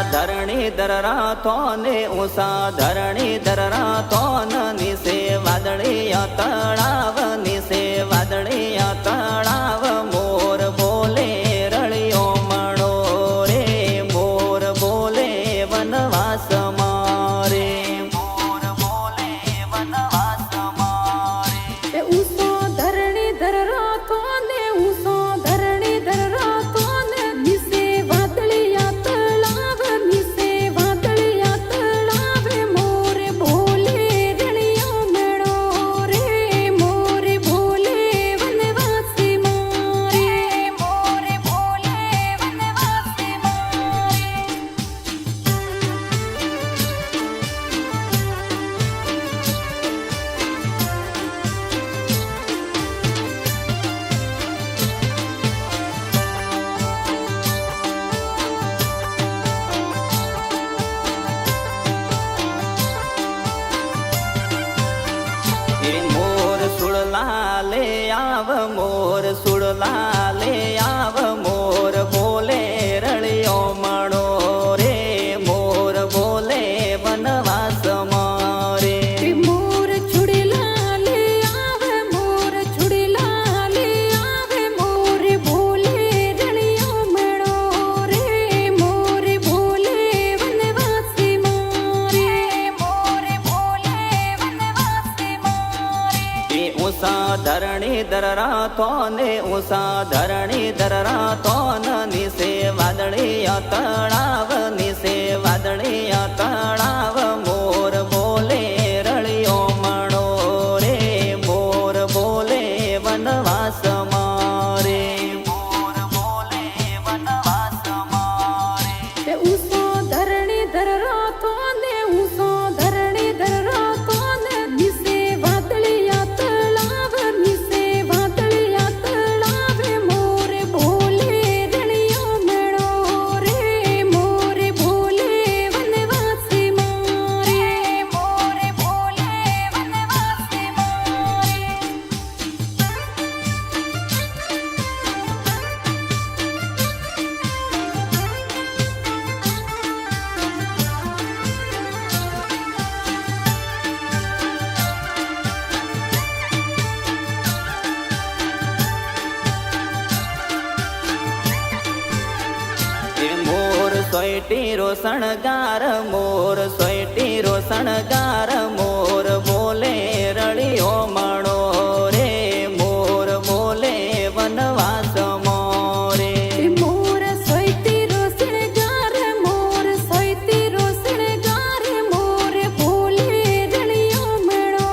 ધરણી દરરાતો ને ઉષા ધરણી દરરાતો નિશે વાદળિયા તળાવ નિશે વાદળિયા તળાવ મોર બોલે રળિયો મણો રે મોર બોલે વનવાસ મારે મોર બોલે વનવાસ મારે ઉષો ધરણી દરરાતો ને ઉષો ધરણી દરરાતો ને નિશે વાદળિયા તળાવ નિશે વાદળિયા તળાવ મોર બોલે રળિયો મણો રે મોર બોલે વનવાસ મારે મોર બોલે વનવાસ મોર સુડલા લે આવ મોર સુડલા લે આવ મોર બોલે રળિયો મણો રે મોર બોલે વનવાસ મારે મોર છુડલા લે આવે મોર છુડલા લે આવે મોર બોલે રળિયો મણો રે મોર બોલે વનવાસ મારે મોર બોલે વનવાસ મારે ઉષા ધરણી દરરાતો ને ઉષા ધરણી દરરાતો નિશે વાદળિયા તળાવ નિશે વાદળિયા તળાવ મોર બોલે રળિયો મણો રે મોર બોલે વનવાસ મારે મોર બોલે વનવાસ મારે ઉષો ધરણી દરરાતો ને ઉષો ધરણી દરરાતો ને નિશે વાદળિયા તળાવ નિશે વાદળિયા તળાવ મોર બોલે રળિયો મણો રે મોર બોલે વનવાસ મારે મોર બોલે વનવાસ મારે મોર સોયટીરો શણગાર મોર સોયટીરો શણગાર મોર બોલે રળિયો મણો રે મોર બોલે વનવાસ મોરે મોર સોયતીરો શણગાર મોર સોયતીરો શણગાર મોર બોલે રળિયો મણો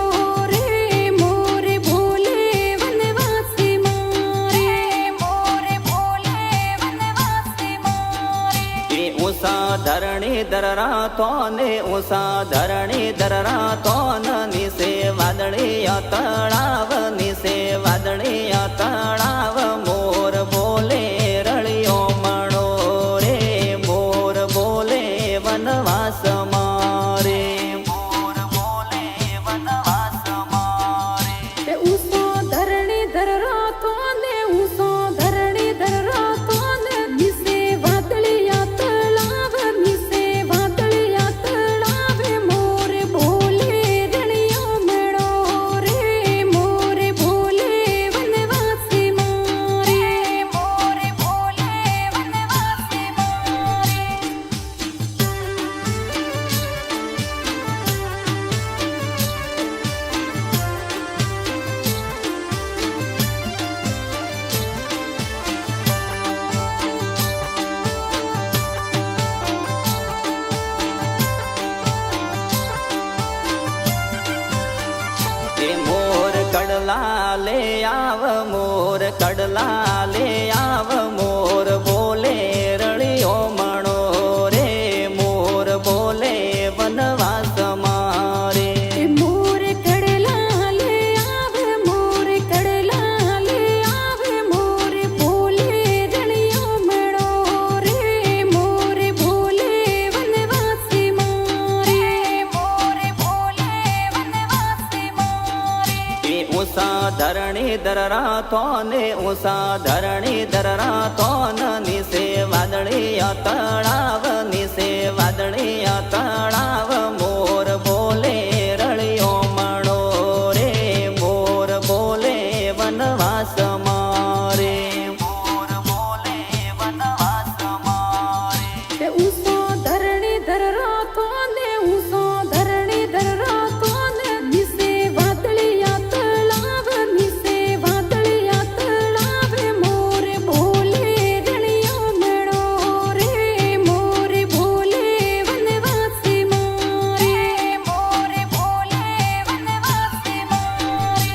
રે મોર બોલે વનવાસ મારે મોર બોલે વનવાસ મારે ઉષા ધરણી દરરાતો ને ઉષા ધરણી દરરાતો નિશે વાદળિયા તળાવ નિશે વાદળિયા તળાવ મોર બોલે રળિયો મણો રે મોર બોલે વનવાસ મારે મોર બોલે વનવાસ મારે ઉષો ધરણી દરરાતો ને ઉષો ધરણી દરરાતો ને નિશે વાદળિયા તળાવ નિશે વાદળિયા તળાવ મોર બોલે રળિયો મણો રે મોર બોલે વનવાસ મારે મોર બોલે વનવાસ મારે મોર કડલા લે આવ મોર કડલા લે આવ મોર બોલે રળિયો મણો રે મોર બોલે વનવાસ મારે મોર કડલા લે આવે મોર કડલા લે આવે મોર બોલે રળિયો મણો રે મોર બોલે વનવાસ મારે મોર બોલે વનવાસ મારે ઉષા ધરણી દરરાતો ને ઉષા ધરણી દરરાતો નિશે વાદળી તળાવ નિશે વાદળી તળાવ મોર બોલે રળિયો મણો રે મોર બોલે વનવાસ મારે મોર બોલે વનવાસ મારે ઉષો ધરણી ધરરાતો ને ઉષો ધરણી ધરરાતો ને નિશે વાદળિયા તળાવ નિશે વાદળિયા તળાવ મોર બોલે રણિયો મેળો રે મોર બોલે વનવાસી મારે મોર બોલે વનવાસી મારે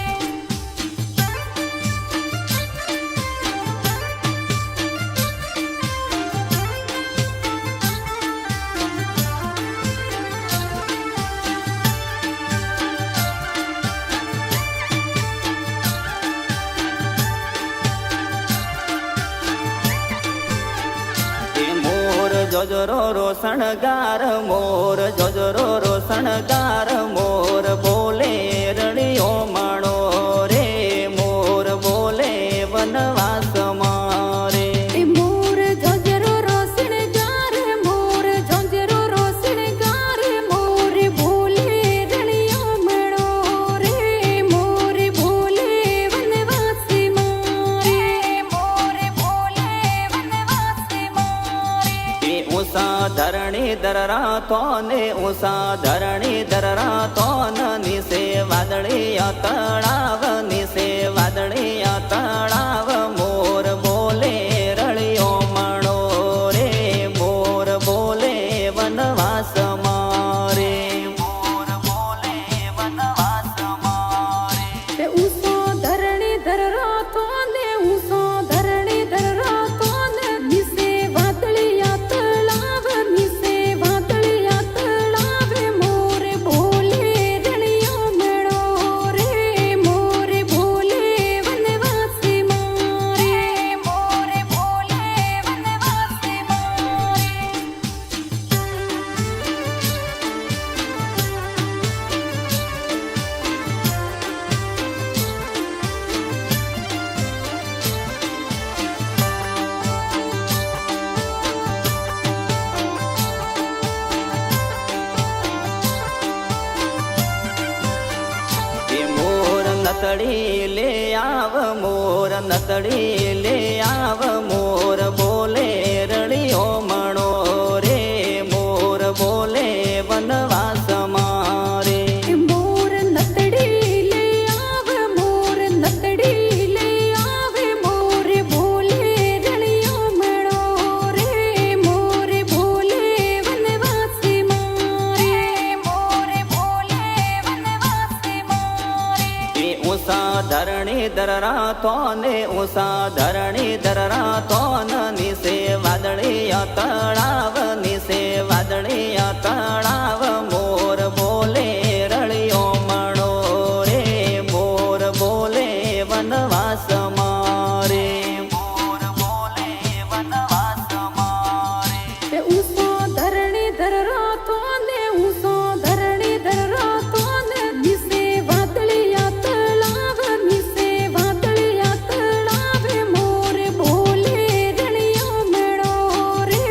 મોર જોજરો રો શણગાર મોર જોજરો રો શણગાર મોર બોલે રણિયો માણો રે મોર બોલે વનવાસ મારે મોર જોજરો રો શણગાર મોર જોજરો રો શણગાર મોર બોલે રણિયો મેળો રે મોર બોલે વનવાસી મારે મોર બોલે વનવાસી મારે ઉષા ધરણી દરરાતો ને ઉષા ધરણી દરરાતો નિશે વાદળી તળાવ નિશે વાદળી તળાવ મોર બોલે રળિયો મણો રે મોર બોલે વનવાસ મારે મોર બોલે વનવાસ મારે ઉષો ધરણી ધરરાતો ને ઉષો ધરણી ધરરાતો ને નિશે વાદળિયા તળાવ નિશે વાદળિયા તળાવ મોર બોલે રણિયો મેળો રે મોર બોલે વનવાસી મારે મોર બોલે વનવાસી મારે મોર નતડી લે આવ મોર નતડી લે આવ મોર બોલે રળિયો મણો રે મોર બોલે વનવાસ મારે મોર નતડી લે આવ મોર નતડી લે આવ મોર બોલે રણિયો મેળો રે મોર બોલે વનવાસી મારે મોર બોલે વનવાસી મારે ઉષા ધરણી દરરાતો ને ઉષા ધરણી દરરાતો નિશે વાદળી તળાવ નિશે વાદળી તળાવ મોર બોલે રળિયો મણો રે મોર બોલે વનવાસ મારે મોર બોલે વનવાસ મારે ઉષો ધરણી ધરરાતો ને ઉષો ધરણી ધરરાતો ને નિશે વાદળિયા તળાવ નિશે વાદળિયા તળાવ મોર બોલે રણિયો મેળો રે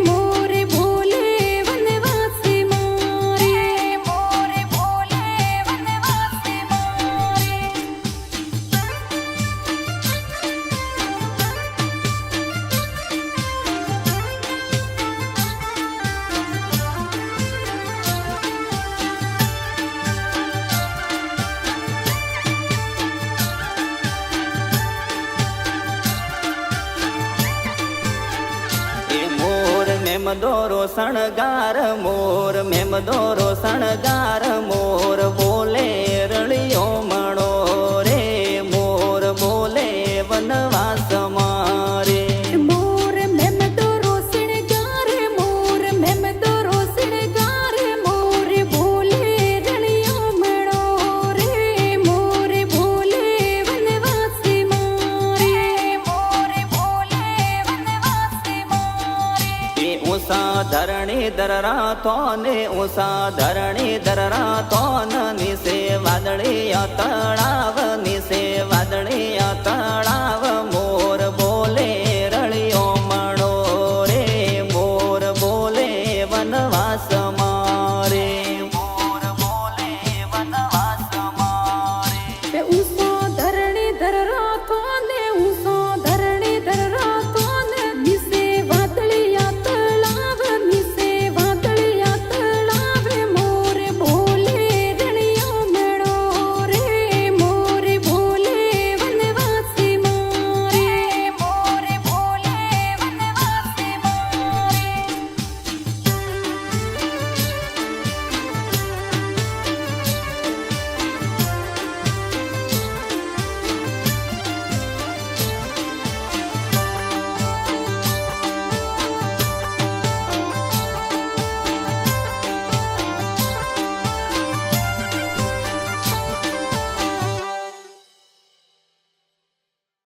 મોર બોલે વનવાસી મારે મોર બોલે વનવાસી મારે મોર મેમ દોરો શણગાર મોર મેમ દોરો શણગાર મોર બોલે રળિયો મણો રે મોર બોલે વનવાસ મારે મોર મેમ દોરો શણગાર મોર મેમ દોરો શણગાર મોર બોલે રણિયો મેળો રે મોર બોલે વનવાસી મારે મોર બોલે વનવાસી મારે ઉષા ધરણી દરરા તોને ઊંસા ધરણી દરરા તોન નિશે વાદળી તળાવ નિશે વાદળી તળાવ